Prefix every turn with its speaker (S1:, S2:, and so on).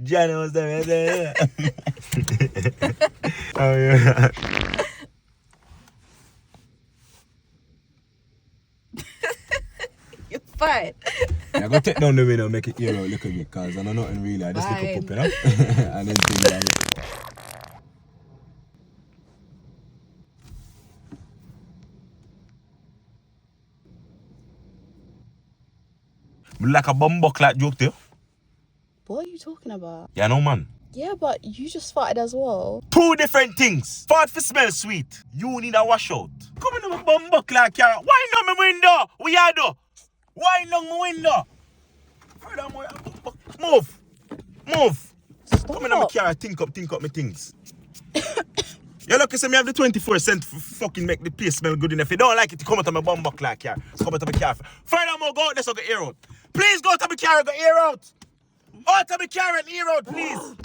S1: Johnny was there. Oh, yeah.
S2: You're fine.
S1: I go take down the window, make it ear out, look at me, because I know nothing really. I just look up, you know? And then things like like a bumbuckler joke to you.
S2: What are you talking about?
S1: Yeah, no, man.
S2: Yeah, but you just farted as well.
S1: Two different things. Fart for smell sweet. You need a washout. Come in my bumbuckler car. Why not my window? We are do. Why not my window? Furthermore, Move.
S2: Stop.
S1: Come in my car, think up my things. You lucky say me have the 24 cent for fucking make the place smell good enough. If you don't like it, you come out of my bumbuckler car. Come out of my car. Furthermore, go out there so get air out. Please go out of my car and go air out. Out of my car and air out, please.